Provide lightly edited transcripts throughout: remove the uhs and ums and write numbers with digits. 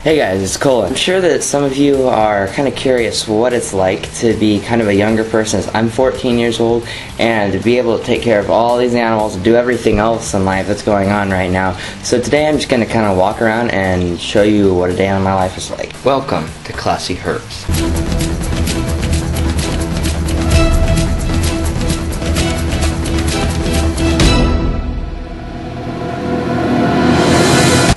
Hey guys, it's Cole. I'm sure that some of you are kind of curious what it's like to be kind of a younger person. I'm 14 years old, and to be able to take care of all these animals and do everything else in life that's going on right now. So today I'm just going to kind of walk around and show you what a day in my life is like. Welcome to ClassyHerps.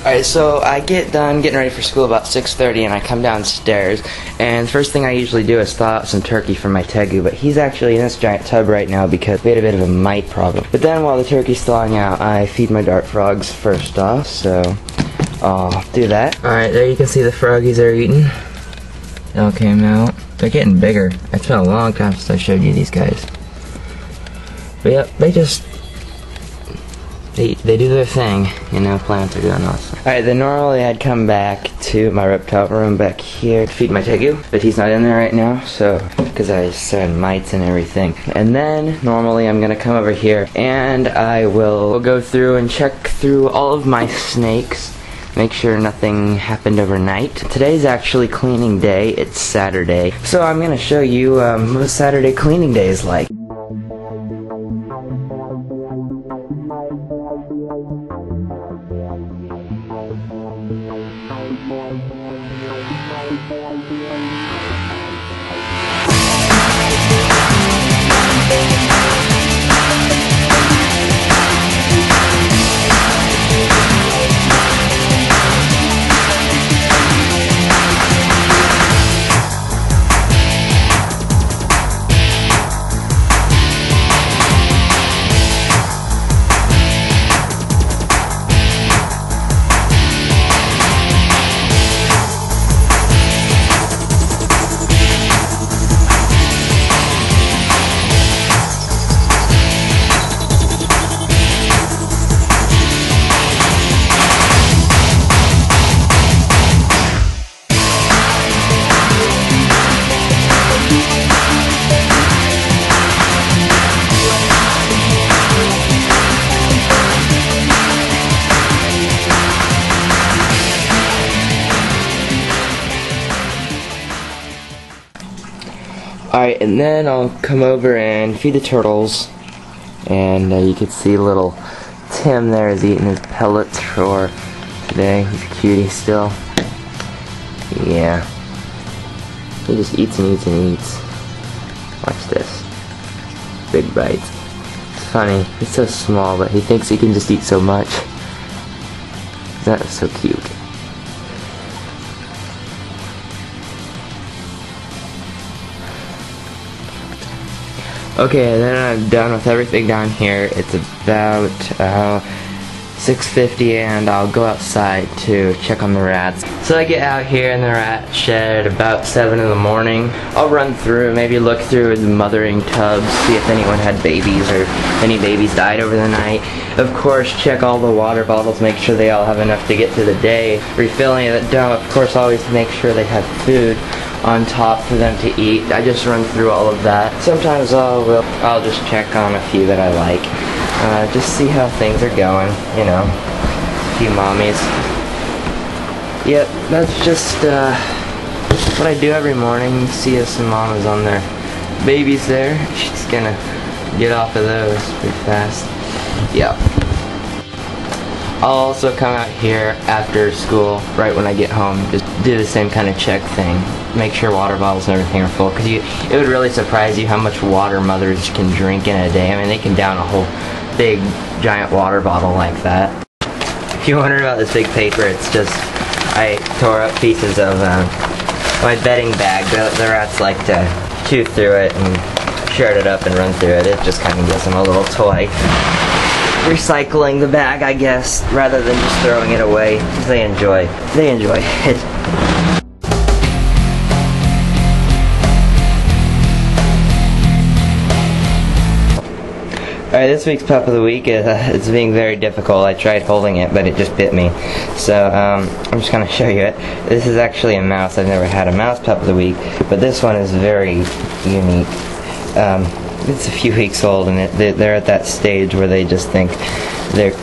Alright, so I get done getting ready for school about 6:30 and I come downstairs, and the first thing I usually do is thaw out some turkey for my tegu, but he's actually in this giant tub right now because we had a bit of a mite problem. But then while the turkey's thawing out, I feed my dart frogs first off, so I'll do that. Alright, there you can see the froggies are eating. They all came out. They're getting bigger. It's been a long time since I showed you these guys. But yep, they do their thing, you know, plants are doing awesome. Alright, then normally I'd come back to my reptile room back here to feed my tegu, but he's not in there right now, so, because I said mites and everything. And then, normally I'm gonna come over here, and I will go through and check through all of my snakes, make sure nothing happened overnight. Today's actually cleaning day, it's Saturday, so I'm gonna show you what Saturday cleaning day is like. Alright, and then I'll come over and feed the turtles, and you can see little Tim there is eating his pellets for today. He's a cutie still. Yeah. He just eats and eats and eats. Watch this. Big bites. It's funny, he's so small, but he thinks he can just eat so much. That is so cute. Okay, then I'm done with everything down here. It's about 6:50 and I'll go outside to check on the rats. So I get out here in the rat shed about 7 in the morning. I'll run through, maybe look through the mothering tubs, see if anyone had babies or any babies died over the night. Of course, check all the water bottles, make sure they all have enough to get through the day. Refilling it, don't, of course, always make sure they have food on top for them to eat. I just run through all of that. Sometimes I'll just check on a few that I like. Just see how things are going, you know. A few mommies. Yep, that's just what I do every morning. You see some mamas on their babies there. She's gonna get off of those pretty fast. Yep. I'll also come out here after school, right when I get home, just do the same kind of check thing. Make sure water bottles and everything are full, because it would really surprise you how much water mothers can drink in a day. I mean, they can down a whole big, giant water bottle like that. If you wonder about this big paper, it's just, I tore up pieces of my bedding bag. The rats like to chew through it and shred it up and run through it. It just kind of gives them a little toy. Recycling the bag, I guess, rather than just throwing it away. They enjoy it. Alright, this week's pup of the week is it's being very difficult. I tried holding it, but it just bit me. So I'm just going to show you it. This is actually a mouse. I've never had a mouse pup of the week, but this one is very unique. It's a few weeks old, and they're at that stage where they just think they're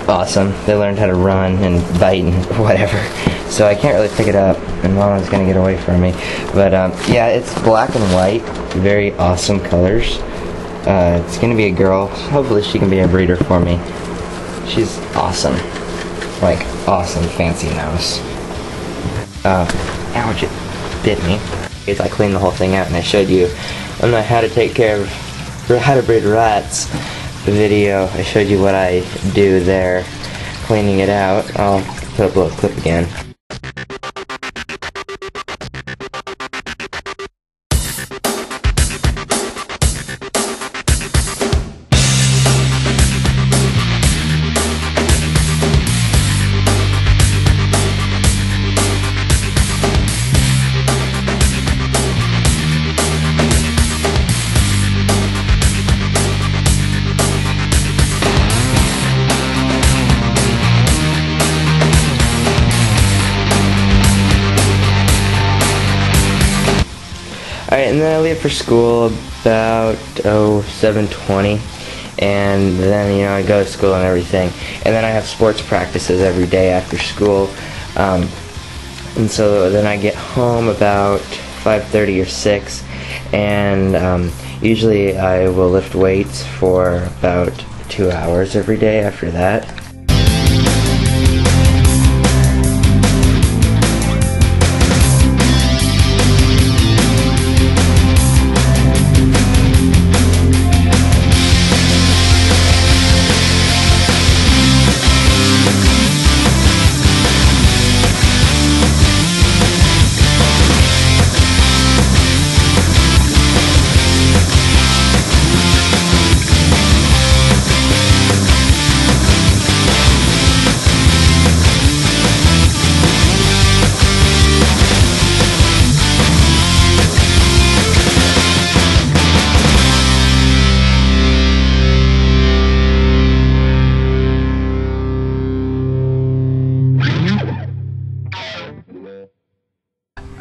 awesome. They learned how to run and bite and whatever. so I can't really pick it up, and Mama's gonna get away from me. But yeah, it's black and white, very awesome colors. It's gonna be a girl. Hopefully she can be a breeder for me. She's awesome, like awesome, fancy nose. Ouch, it bit me. I cleaned the whole thing out, and I showed you on my how to take care of, or how to breed rats video. I showed you what I do there, cleaning it out. I'll put up a little clip again. Alright, and then I leave for school about 7:20, and then, you know, I go to school and everything, and then I have sports practices every day after school, and so then I get home about 5:30 or 6, and usually I will lift weights for about 2 hours every day after that.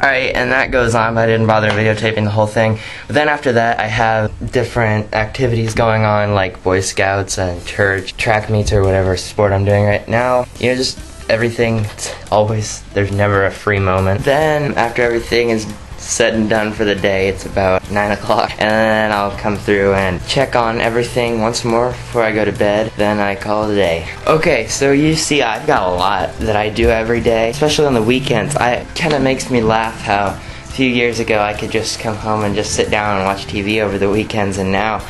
Alright, and that goes on, but I didn't bother videotaping the whole thing. But then after that, I have different activities going on, like Boy Scouts and church, track meets, or whatever sport I'm doing right now. You know, just everything, there's never a free moment. Then, after everything is said and done for the day, it's about 9 o'clock, and then I'll come through and check on everything once more before I go to bed. Then I call it a day. Okay, so you see, I've got a lot that I do every day, especially on the weekends. It kind of makes me laugh how a few years ago I could just come home and just sit down and watch TV over the weekends, and now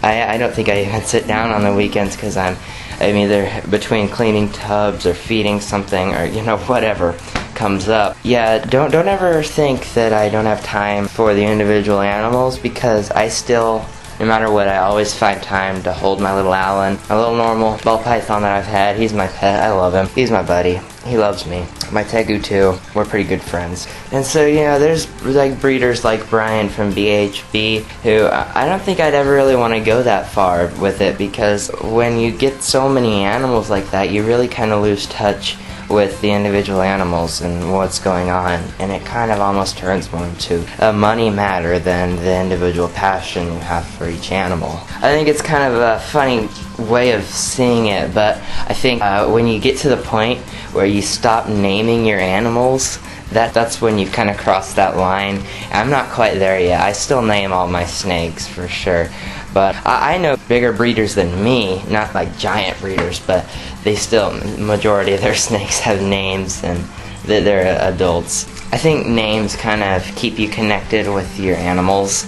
I don't think I even sit down on the weekends because I'm either between cleaning tubs or feeding something, or, you know, whatever comes up. Yeah, don't ever think that I don't have time for the individual animals, because I still, no matter what, I always find time to hold my little Alan, my little normal ball python that I've had. He's my pet. I love him. He's my buddy. He loves me. My Tegu too. We're pretty good friends. And so, you know, there's like breeders like Brian from BHB, who I don't think I'd ever really want to go that far with it, because when you get so many animals like that, you really kind of lose touch with the individual animals and what's going on, and it kind of almost turns more into a money matter than the individual passion you have for each animal. I think it's kind of a funny way of seeing it, but I think when you get to the point where you stop naming your animals, that's when you kind of cross that line. I'm not quite there yet. I still name all my snakes for sure, but I know bigger breeders than me, not like giant breeders, but they still, majority of their snakes have names, and they're adults. I think names kind of keep you connected with your animals.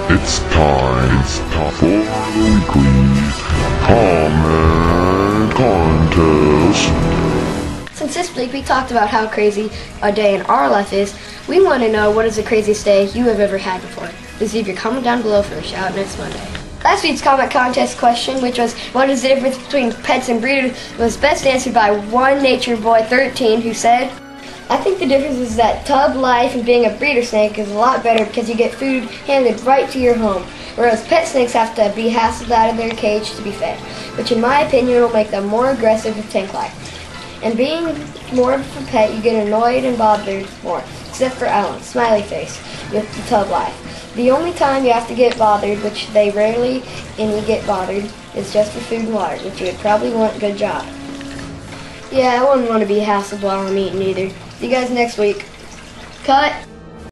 It's time for the weekly comment contest. Since this week we talked about how crazy a day in our life is, we want to know what is the craziest day you have ever had before. Please leave your comment down below for the shout next Monday. Last week's comment contest question, which was what is the difference between pets and breeders, was best answered by One Nature Boy 13, who said, I think the difference is that tub life and being a breeder snake is a lot better because you get food handed right to your home, whereas pet snakes have to be hassled out of their cage to be fed, which in my opinion will make them more aggressive with tank life. And being more of a pet, you get annoyed and bothered more, except for Alan, smiley face, with the tub life. The only time you have to get bothered, which they rarely, and you get bothered, is just for food and water, which you would probably want. Good job. Yeah, I wouldn't want to be hassled while I'm eating either. See you guys next week. Cut.